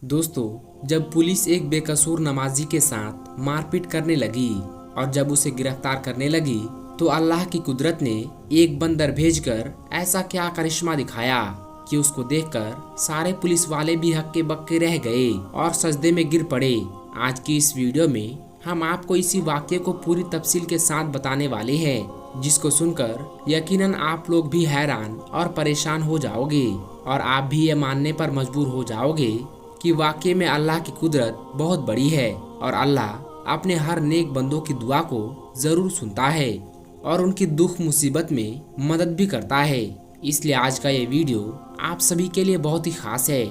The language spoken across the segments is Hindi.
दोस्तों, जब पुलिस एक बेकसूर नमाजी के साथ मारपीट करने लगी और जब उसे गिरफ्तार करने लगी तो अल्लाह की कुदरत ने एक बंदर भेजकर ऐसा क्या करिश्मा दिखाया कि उसको देखकर सारे पुलिस वाले भी हक्के बक्के रह गए और सजदे में गिर पड़े। आज की इस वीडियो में हम आपको इसी वाक्य को पूरी तफसील के साथ बताने वाले हैं, जिसको सुनकर यकीनन आप लोग भी हैरान और परेशान हो जाओगे और आप भी ये मानने पर मजबूर हो जाओगे कि वाकई में अल्लाह की कुदरत बहुत बड़ी है और अल्लाह अपने हर नेक बंदों की दुआ को जरूर सुनता है और उनकी दुख मुसीबत में मदद भी करता है। इसलिए आज का ये वीडियो आप सभी के लिए बहुत ही खास है।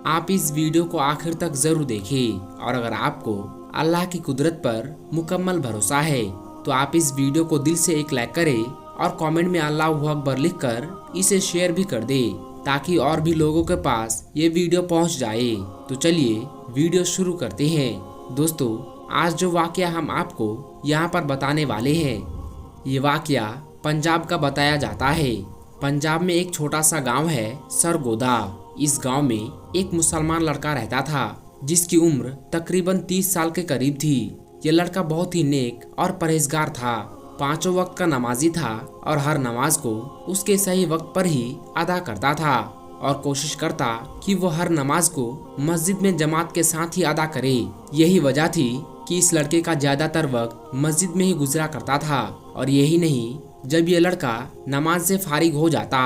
आप इस वीडियो को आखिर तक जरूर देखें और अगर आपको अल्लाह की कुदरत पर मुकम्मल भरोसा है तो आप इस वीडियो को दिल से एक लाइक करें और कमेंट में अल्लाहू अकबर लिखकर इसे शेयर भी कर दे ताकि और भी लोगों के पास ये वीडियो पहुंच जाए। तो चलिए वीडियो शुरू करते हैं। दोस्तों, आज जो वाकया हम आपको यहाँ पर बताने वाले हैं, ये वाकया पंजाब का बताया जाता है। पंजाब में एक छोटा सा गांव है सरगोदा। इस गांव में एक मुसलमान लड़का रहता था जिसकी उम्र तकरीबन 30 साल के करीब थी। ये लड़का बहुत ही नेक और परहेजगार था, 5 वक्त का नमाजी था और हर नमाज को उसके सही वक्त पर ही अदा करता था और कोशिश करता कि वो हर नमाज को मस्जिद में जमात के साथ ही अदा करे। यही वजह थी कि इस लड़के का ज्यादातर वक्त मस्जिद में ही गुजरा करता था। और यही नहीं, जब ये लड़का नमाज से फारिग हो जाता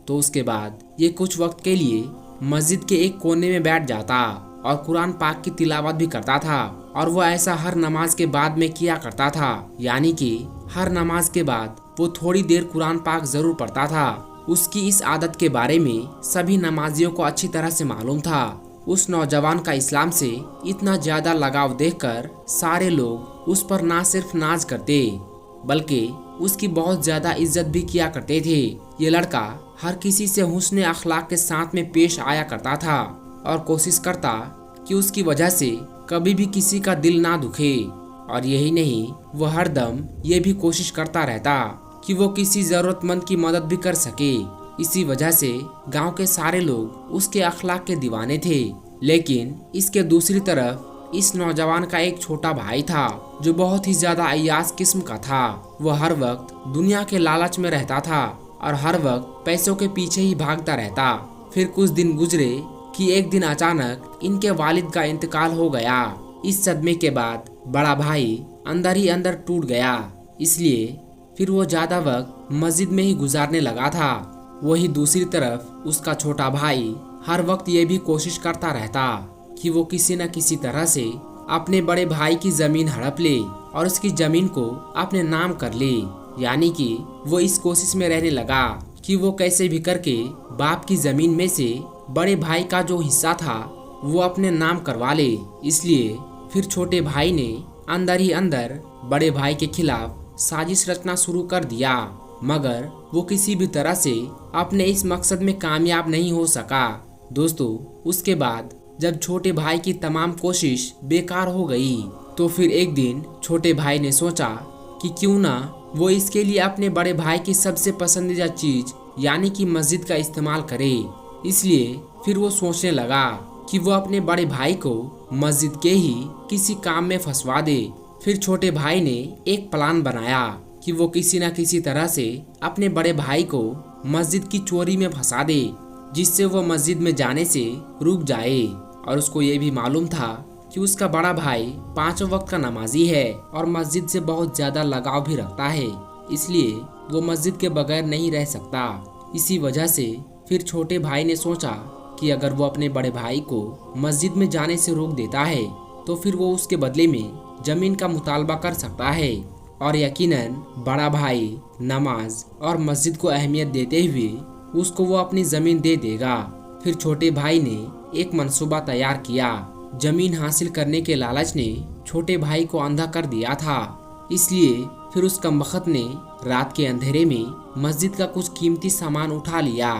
तो उसके बाद ये कुछ वक्त के लिए मस्जिद के एक कोने में बैठ जाता और कुरान पाक की तिलावत भी करता था। और वो ऐसा हर नमाज के बाद में किया करता था, यानी कि हर नमाज के बाद वो थोड़ी देर कुरान पाक जरूर पढ़ता था। उसकी इस आदत के बारे में सभी नमाजियों को अच्छी तरह से मालूम था। उस नौजवान का इस्लाम से इतना ज्यादा लगाव देखकर सारे लोग उस पर ना सिर्फ नाज करते बल्कि उसकी बहुत ज्यादा इज्जत भी किया करते थे। ये लड़का हर किसी से हुस्न अखलाक के साथ में पेश आया करता था और कोशिश करता कि उसकी वजह से कभी भी किसी का दिल ना दुखे। और यही नहीं, वो हर दम ये भी कोशिश करता रहता कि वो किसी जरूरतमंद की मदद भी कर सके। इसी वजह से गांव के सारे लोग उसके अखलाक के दीवाने थे। लेकिन इसके दूसरी तरफ इस नौजवान का एक छोटा भाई था जो बहुत ही ज्यादा अय्यास किस्म का था। वो हर वक्त दुनिया के लालच में रहता था और हर वक्त पैसों के पीछे ही भागता रहता। फिर कुछ दिन गुजरे कि एक दिन अचानक इनके वालिद का इंतकाल हो गया। इस सदमे के बाद बड़ा भाई अंदर ही अंदर टूट गया। इसलिए फिर वो ज्यादा वक्त मस्जिद में ही गुजारने लगा था। वही दूसरी तरफ उसका छोटा भाई हर वक्त ये भी कोशिश करता रहता कि वो किसी न किसी तरह से अपने बड़े भाई की जमीन हड़प ले और उसकी जमीन को अपने नाम कर ले। यानी कि वो इस कोशिश में रहने लगा कि वो कैसे भी करके बाप की जमीन में से बड़े भाई का जो हिस्सा था वो अपने नाम करवा ले। इसलिए फिर छोटे भाई ने अंदर ही अंदर बड़े भाई के खिलाफ साजिश रचना शुरू कर दिया, मगर वो किसी भी तरह से अपने इस मकसद में कामयाब नहीं हो सका। दोस्तों, उसके बाद जब छोटे भाई की तमाम कोशिश बेकार हो गई तो फिर एक दिन छोटे भाई ने सोचा कि क्यों ना वो इसके लिए अपने बड़े भाई की सबसे पसंदीदा चीज यानी कि मस्जिद का इस्तेमाल करे। इसलिए फिर वो सोचने लगा कि वो अपने बड़े भाई को मस्जिद के ही किसी काम में फंसवा दे। फिर छोटे भाई ने एक प्लान बनाया कि वो किसी न किसी तरह से अपने बड़े भाई को मस्जिद की चोरी में फंसा दे, जिससे वो मस्जिद में जाने से रुक जाए। और उसको ये भी मालूम था कि उसका बड़ा भाई 5 वक्त का नमाजी है और मस्जिद से बहुत ज्यादा लगाव भी रखता है, इसलिए वो मस्जिद के बगैर नहीं रह सकता। इसी वजह से फिर छोटे भाई ने सोचा कि अगर वो अपने बड़े भाई को मस्जिद में जाने से रोक देता है तो फिर वो उसके बदले में जमीन का मुतालबा कर सकता है। और यकीनन बड़ा भाई नमाज और मस्जिद को अहमियत देते हुए उसको वो अपनी जमीन दे देगा। फिर छोटे भाई ने एक मंसूबा तैयार किया। जमीन हासिल करने के लालच ने छोटे भाई को अंधा कर दिया था। इसलिए फिर उस कमबख्त ने रात के अंधेरे में मस्जिद का कुछ कीमती सामान उठा लिया,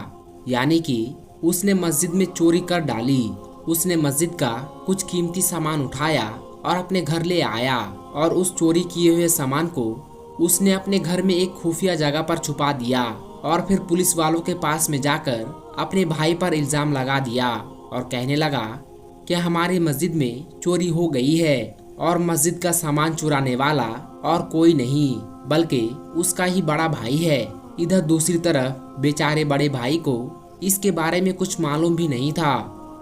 यानी कि उसने मस्जिद में चोरी कर डाली। उसने मस्जिद का कुछ कीमती सामान उठाया और अपने घर ले आया और उस चोरी किए हुए सामान को उसने अपने घर में एक खुफिया जगह पर छुपा दिया और फिर पुलिस वालों के पास में जाकर अपने भाई पर इल्जाम लगा दिया और कहने लगा कि हमारी मस्जिद में चोरी हो गई है और मस्जिद का सामान चुराने वाला और कोई नहीं बल्कि उसका ही बड़ा भाई है। इधर दूसरी तरफ बेचारे बड़े भाई को इसके बारे में कुछ मालूम भी नहीं था।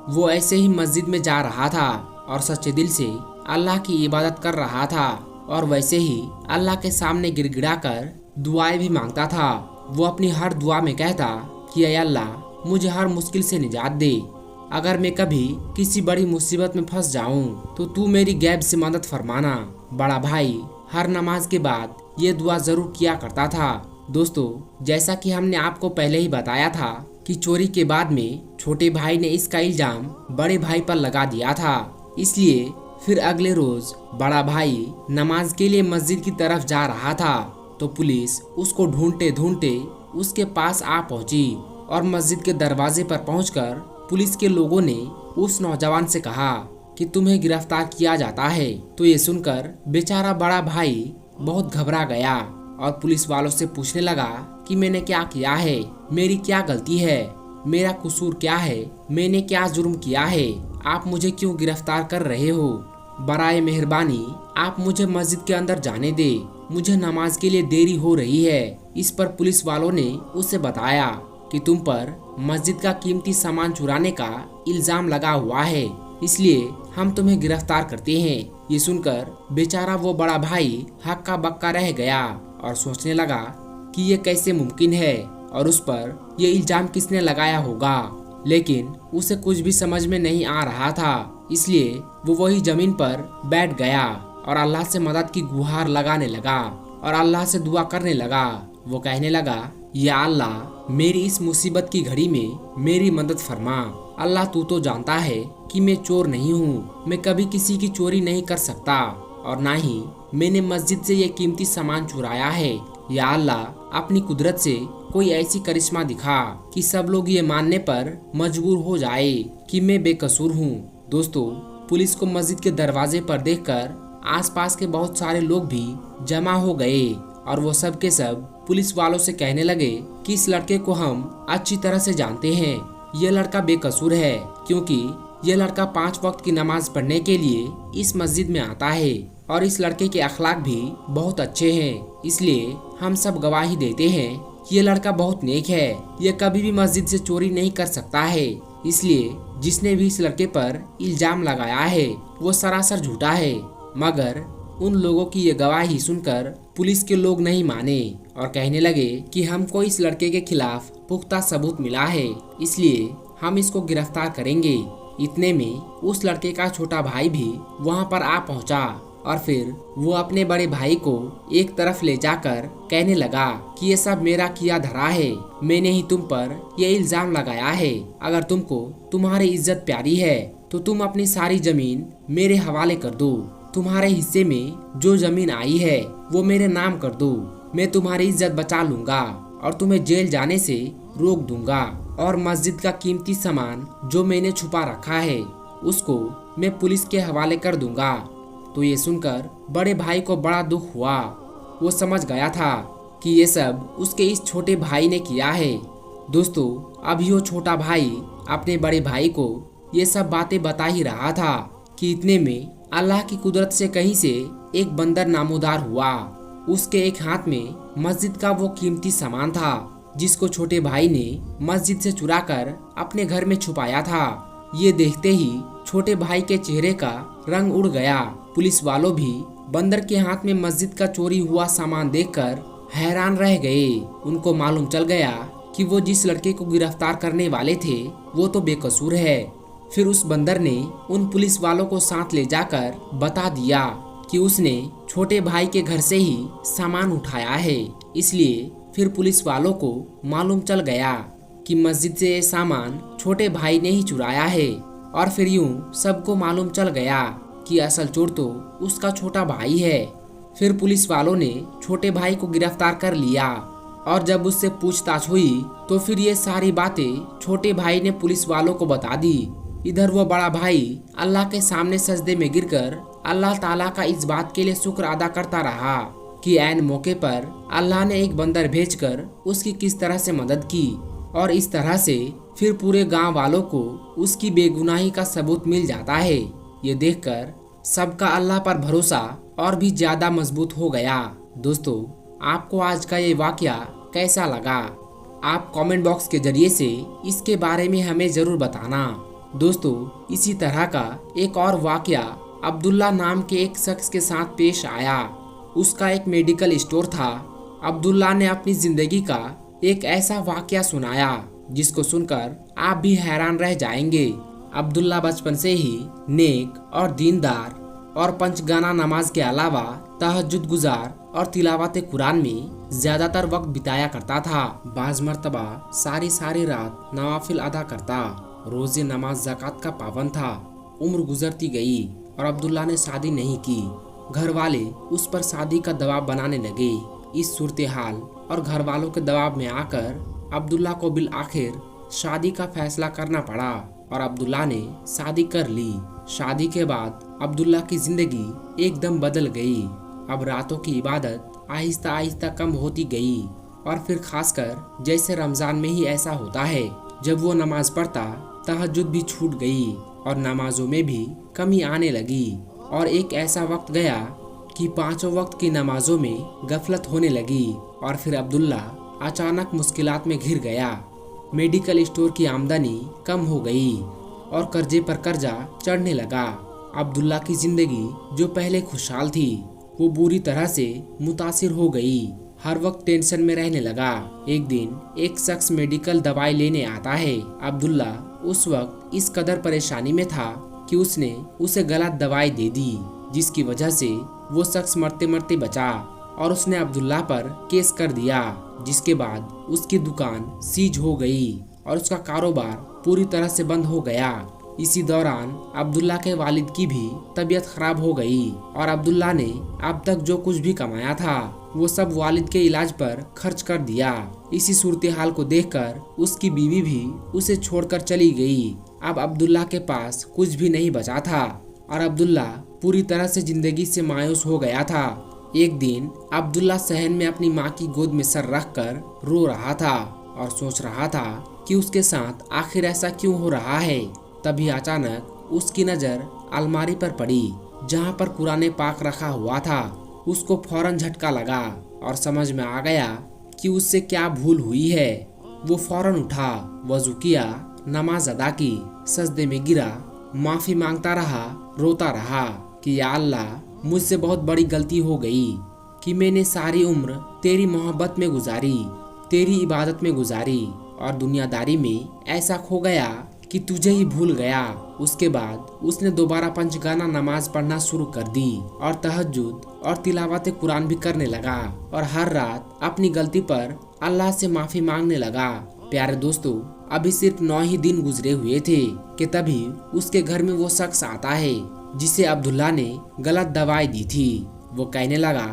वो ऐसे ही मस्जिद में जा रहा था और सच्चे दिल से अल्लाह की इबादत कर रहा था और वैसे ही अल्लाह के सामने गिड़गिड़ा कर दुआएं भी मांगता था। वो अपनी हर दुआ में कहता कि ऐ अल्लाह मुझे हर मुश्किल से निजात दे। अगर मैं कभी किसी बड़ी मुसीबत में फंस जाऊं तो तू मेरी गैब से मदद फरमाना। बड़ा भाई हर नमाज के बाद ये दुआ जरूर किया करता था। दोस्तों, जैसा कि हमने आपको पहले ही बताया था कि चोरी के बाद में छोटे भाई ने इसका इल्जाम बड़े भाई पर लगा दिया था। इसलिए फिर अगले रोज बड़ा भाई नमाज के लिए मस्जिद की तरफ जा रहा था तो पुलिस उसको ढूंढते ढूंढते उसके पास आ पहुंची और मस्जिद के दरवाजे पर पहुंचकर पुलिस के लोगों ने उस नौजवान से कहा कि तुम्हें गिरफ्तार किया जाता है। तो ये सुनकर बेचारा बड़ा भाई बहुत घबरा गया और पुलिस वालों से पूछने लगा कि मैंने क्या किया है, मेरी क्या गलती है, मेरा कसूर क्या है, मैंने क्या जुर्म किया है, आप मुझे क्यों गिरफ्तार कर रहे हो। बराए मेहरबानी आप मुझे मस्जिद के अंदर जाने दे, मुझे नमाज के लिए देरी हो रही है। इस पर पुलिस वालों ने उसे बताया कि तुम पर मस्जिद का कीमती सामान चुराने का इल्जाम लगा हुआ है, इसलिए हम तुम्हें गिरफ्तार करते हैं। ये सुनकर बेचारा वो बड़ा भाई हक्का बक्का रह गया और सोचने लगा कि ये कैसे मुमकिन है और उस पर ये इल्जाम किसने लगाया होगा। लेकिन उसे कुछ भी समझ में नहीं आ रहा था, इसलिए वो वही जमीन पर बैठ गया और अल्लाह से मदद की गुहार लगाने लगा और अल्लाह से दुआ करने लगा। वो कहने लगा, या अल्लाह मेरी इस मुसीबत की घड़ी में मेरी मदद फरमा। अल्लाह तू तो जानता है कि मैं चोर नहीं हूँ, मैं कभी किसी की चोरी नहीं कर सकता और ना ही मैंने मस्जिद से ये कीमती सामान चुराया है। या अल्लाह अपनी कुदरत से कोई ऐसी करिश्मा दिखा कि सब लोग ये मानने पर मजबूर हो जाए कि मैं बेकसूर हूँ। दोस्तों, पुलिस को मस्जिद के दरवाजे पर देखकर आसपास के बहुत सारे लोग भी जमा हो गए और वो सब के सब पुलिस वालों से कहने लगे कि इस लड़के को हम अच्छी तरह से जानते हैं, ये लड़का बेकसूर है क्योंकि ये लड़का 5 वक्त की नमाज पढ़ने के लिए इस मस्जिद में आता है और इस लड़के के अखलाक भी बहुत अच्छे हैं। इसलिए हम सब गवाही देते हैं कि ये लड़का बहुत नेक है, ये कभी भी मस्जिद से चोरी नहीं कर सकता है। इसलिए जिसने भी इस लड़के पर इल्जाम लगाया है वो सरासर झूठा है। मगर उन लोगों की ये गवाही सुनकर पुलिस के लोग नहीं माने और कहने लगे कि हमको इस लड़के के खिलाफ पुख्ता सबूत मिला है, इसलिए हम इसको गिरफ्तार करेंगे। इतने में उस लड़के का छोटा भाई भी वहाँ पर आ पहुँचा और फिर वो अपने बड़े भाई को एक तरफ ले जाकर कहने लगा कि ये सब मेरा किया धरा है, मैंने ही तुम पर ये इल्जाम लगाया है। अगर तुमको तुम्हारी इज्जत प्यारी है तो तुम अपनी सारी जमीन मेरे हवाले कर दो, तुम्हारे हिस्से में जो जमीन आई है वो मेरे नाम कर दो, मैं तुम्हारी इज्जत बचा लूंगा और तुम्हें जेल जाने से रोक दूंगा और मस्जिद का कीमती सामान जो मैंने छुपा रखा है उसको मैं पुलिस के हवाले कर दूंगा। तो ये सुनकर बड़े भाई को बड़ा दुख हुआ। वो समझ गया था कि ये सब उसके इस छोटे भाई ने किया है। दोस्तों, अभी वो छोटा भाई अपने बड़े भाई को ये सब बातें बता ही रहा था कि इतने में अल्लाह की कुदरत से कहीं से एक बंदर नामोदार हुआ। उसके एक हाथ में मस्जिद का वो कीमती सामान था जिसको छोटे भाई ने मस्जिद से चुराकर अपने घर में छुपाया था। ये देखते ही छोटे भाई के चेहरे का रंग उड़ गया। पुलिस वालों भी बंदर के हाथ में मस्जिद का चोरी हुआ सामान देखकर हैरान रह गए। उनको मालूम चल गया कि वो जिस लड़के को गिरफ्तार करने वाले थे वो तो बेकसूर है। फिर उस बंदर ने उन पुलिस वालों को साथ ले जाकर बता दिया कि उसने छोटे भाई के घर से ही सामान उठाया है। इसलिए फिर पुलिस वालों को मालूम चल गया कि मस्जिद से ये सामान छोटे भाई ने ही चुराया है और फिर यूं सबको मालूम चल गया कि असल चोर तो उसका छोटा भाई है। फिर पुलिस वालों ने छोटे भाई को गिरफ्तार कर लिया और जब उससे पूछताछ हुई तो फिर ये सारी बातें छोटे भाई ने पुलिस वालों को बता दी। इधर वो बड़ा भाई अल्लाह के सामने सजदे में गिरकर अल्लाह ताला का इस बात के लिए शुक्र अदा करता रहा कि ऐन मौके पर अल्लाह ने एक बंदर भेजकर उसकी किस तरह से मदद की और इस तरह से फिर पूरे गांव वालों को उसकी बेगुनाही का सबूत मिल जाता है। ये देखकर सबका अल्लाह पर भरोसा और भी ज्यादा मजबूत हो गया। दोस्तों, आपको आज का ये वाकया कैसा लगा? आप कमेंट बॉक्स के जरिए से इसके बारे में हमें जरूर बताना। दोस्तों, इसी तरह का एक और वाकया अब्दुल्ला नाम के एक शख्स के साथ पेश आया। उसका एक मेडिकल स्टोर था। अब्दुल्ला ने अपनी जिंदगी का एक ऐसा वाकया सुनाया जिसको सुनकर आप भी हैरान रह जाएंगे। अब्दुल्ला बचपन से ही नेक और दीनदार और पंचगाना नमाज के अलावा तहज्जुद गुजार और तिलावत कुरान में ज्यादातर वक्त बिताया करता था। बाज मर्तबा सारी रात नवाफिल अदा करता, रोजे नमाज ज़कात का पाबंद था। उम्र गुजरती गई और अब्दुल्ला ने शादी नहीं की। घर वाले उस पर शादी का दबाव बनाने लगे। इस सूरत हाल और घर वालों के दबाव में आकर अब्दुल्ला को बिल आखिर शादी का फैसला करना पड़ा और अब्दुल्ला ने शादी कर ली। शादी के बाद अब्दुल्ला की जिंदगी एकदम बदल गई। अब रातों की इबादत आहिस्ता आहिस्ता कम होती गई और फिर खासकर जैसे रमजान में ही ऐसा होता है, जब वो नमाज पढ़ता तहज्जुद भी छूट गई और नमाजों में भी कमी आने लगी। और एक ऐसा वक्त गया कि 5 वक्त की नमाजों में गफलत होने लगी और फिर अब्दुल्ला अचानक मुश्किलात में घिर गया। मेडिकल स्टोर की आमदनी कम हो गई और कर्जे पर कर्जा चढ़ने लगा। अब्दुल्ला की जिंदगी जो पहले खुशहाल थी वो बुरी तरह से मुतासिर हो गई। हर वक्त टेंशन में रहने लगा। एक दिन एक शख्स मेडिकल दवाई लेने आता है। अब्दुल्ला उस वक्त इस कदर परेशानी में था कि उसने उसे गलत दवाई दे दी, जिसकी वजह से वो शख्स मरते मरते बचा और उसने अब्दुल्ला पर केस कर दिया, जिसके बाद उसकी दुकान सीज हो गई और उसका कारोबार पूरी तरह से बंद हो गया। इसी दौरान अब्दुल्ला के वालिद की भी तबीयत खराब हो गई और अब्दुल्ला ने अब तक जो कुछ भी कमाया था वो सब वालिद के इलाज पर खर्च कर दिया। इसी सूरत हाल को देखकर उसकी बीवी भी उसे छोड़कर चली गई। अब अब्दुल्ला के पास कुछ भी नहीं बचा था और अब्दुल्ला पूरी तरह से जिंदगी से मायूस हो गया था। एक दिन अब्दुल्ला सहन में अपनी माँ की गोद में सर रखकर रो रहा था और सोच रहा था कि उसके साथ आखिर ऐसा क्यों हो रहा है। तभी अचानक उसकी नज़र अलमारी पर पड़ी जहाँ पर कुरान पाक रखा हुआ था। उसको फौरन झटका लगा और समझ में आ गया कि उससे क्या भूल हुई है। वो फौरन उठा, वजू किया, नमाज अदा की, सजदे में गिरा, माफ़ी मांगता रहा, रोता रहा कि या अल्लाह, मुझसे बहुत बड़ी गलती हो गई कि मैंने सारी उम्र तेरी मोहब्बत में गुजारी, तेरी इबादत में गुजारी और दुनियादारी में ऐसा खो गया कि तुझे ही भूल गया। उसके बाद उसने दोबारा पंचगाना नमाज पढ़ना शुरू कर दी और तहज्जुद और तिलावत कुरान भी करने लगा और हर रात अपनी गलती पर अल्लाह से माफ़ी मांगने लगा। प्यारे दोस्तों, अभी सिर्फ 9 ही दिन गुजरे हुए थे कि तभी उसके घर में वो शख्स आता है जिसे अब्दुल्ला ने गलत दवाई दी थी। वो कहने लगा,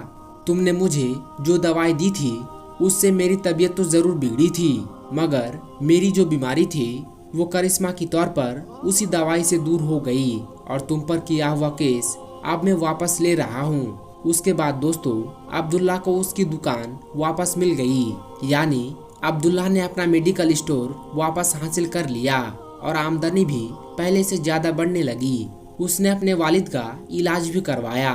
तुमने मुझे जो दवाई दी थी उससे मेरी तबीयत तो जरूर बिगड़ी थी, मगर मेरी जो बीमारी थी वो करिश्मा की तौर पर उसी दवाई से दूर हो गई और तुम पर किया हुआ केस अब मैं वापस ले रहा हूँ। उसके बाद दोस्तों, अब्दुल्ला को उसकी दुकान वापस मिल गई, यानी अब्दुल्ला ने अपना मेडिकल स्टोर वापस हासिल कर लिया और आमदनी भी पहले से ज्यादा बढ़ने लगी। उसने अपने वालिद का इलाज भी करवाया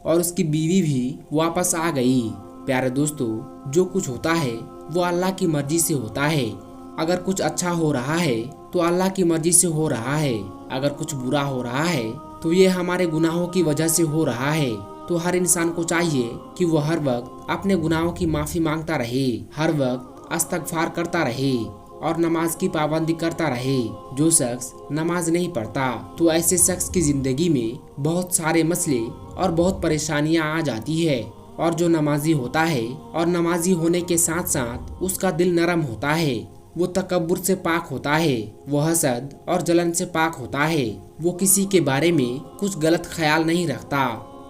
और उसकी बीवी भी वापस आ गई। प्यारे दोस्तों, जो कुछ होता है वो अल्लाह की मर्जी से होता है। अगर कुछ अच्छा हो रहा है तो अल्लाह की मर्जी से हो रहा है, अगर कुछ बुरा हो रहा है तो ये हमारे गुनाहों की वजह से हो रहा है। तो हर इंसान को चाहिए कि वो हर वक्त अपने गुनाहों की माफ़ी मांगता रहे, हर वक्त इस्तगफार करता रहे और नमाज की पाबंदी करता रहे। जो शख्स नमाज नहीं पढ़ता तो ऐसे शख्स की जिंदगी में बहुत सारे मसले और बहुत परेशानियां आ जाती है, और जो नमाजी होता है और नमाजी होने के साथ साथ उसका दिल नरम होता है, वो तकब्बुर से पाक होता है, वो हसद और जलन से पाक होता है, वो किसी के बारे में कुछ गलत ख्याल नहीं रखता,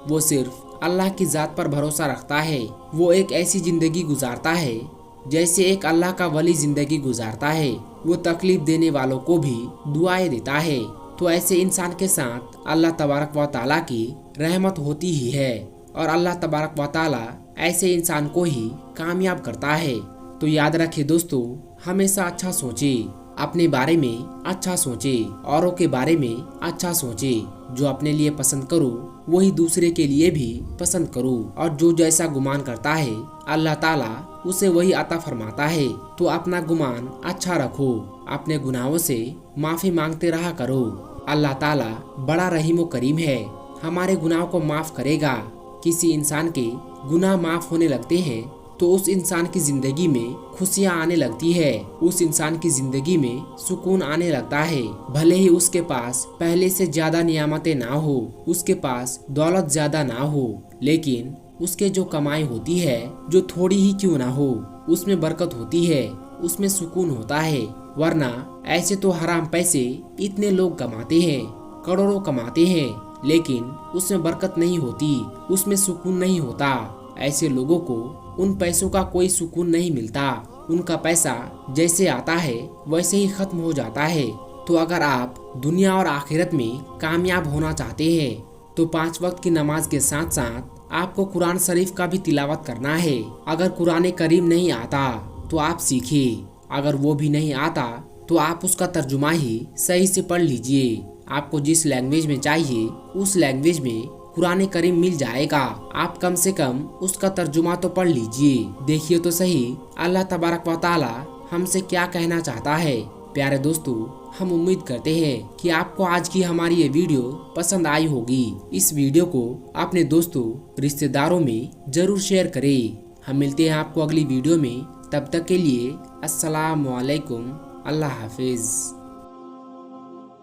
वो सिर्फ अल्लाह की ज़ात पर भरोसा रखता है। वो एक ऐसी ज़िंदगी गुजारता है जैसे एक अल्लाह का वली ज़िंदगी गुजारता है। वो तकलीफ देने वालों को भी दुआएं देता है। तो ऐसे इंसान के साथ अल्लाह तबारक व तआला की रहमत होती ही है और अल्लाह तबारक व तआला ऐसे इंसान को ही कामयाब करता है। तो याद रखे दोस्तों, हमेशा अच्छा सोचे, अपने बारे में अच्छा सोचे, औरों के बारे में अच्छा सोचे। जो अपने लिए पसंद करो वही दूसरे के लिए भी पसंद करो, और जो जैसा गुमान करता है अल्लाह ताला उसे वही अता फरमाता है। तो अपना गुमान अच्छा रखो, अपने गुनाहों से माफी मांगते रहा करो। अल्लाह ताला बड़ा रहीम व करीम है, हमारे गुनाहों को माफ करेगा। किसी इंसान के गुनाह माफ होने लगते हैं तो उस इंसान की जिंदगी में खुशियाँ आने लगती है, उस इंसान की जिंदगी में सुकून आने लगता है। भले ही उसके पास पहले से ज्यादा नियामतें ना हो, उसके पास दौलत ज्यादा ना हो, लेकिन उसके जो कमाई होती है, जो थोड़ी ही क्यों ना हो, उसमें बरकत होती है, उसमें सुकून होता है। वरना ऐसे तो हराम पैसे इतने लोग कमाते हैं, करोड़ों कमाते हैं, लेकिन उसमें बरकत नहीं होती, उसमें सुकून नहीं होता। ऐसे लोगों को उन पैसों का कोई सुकून नहीं मिलता, उनका पैसा जैसे आता है वैसे ही खत्म हो जाता है। तो अगर आप दुनिया और आखिरत में कामयाब होना चाहते हैं तो 5 वक्त की नमाज के साथ साथ आपको कुरान शरीफ का भी तिलावत करना है। अगर कुरान करीम नहीं आता तो आप सीखिए, अगर वो भी नहीं आता तो आप उसका तर्जुमा ही सही से पढ़ लीजिए। आपको जिस लैंग्वेज में चाहिए उस लैंग्वेज में कुरान करीम मिल जाएगा, आप कम से कम उसका तर्जुमा तो पढ़ लीजिए। देखिए तो सही अल्लाह तबारक व ताला हमसे क्या कहना चाहता है। प्यारे दोस्तों, हम उम्मीद करते हैं कि आपको आज की हमारी ये वीडियो पसंद आई होगी। इस वीडियो को अपने दोस्तों रिश्तेदारों में जरूर शेयर करें। हम मिलते हैं आपको अगली वीडियो में, तब तक के लिए अस्सलाम वालेकुम, अल्लाह हाफिज।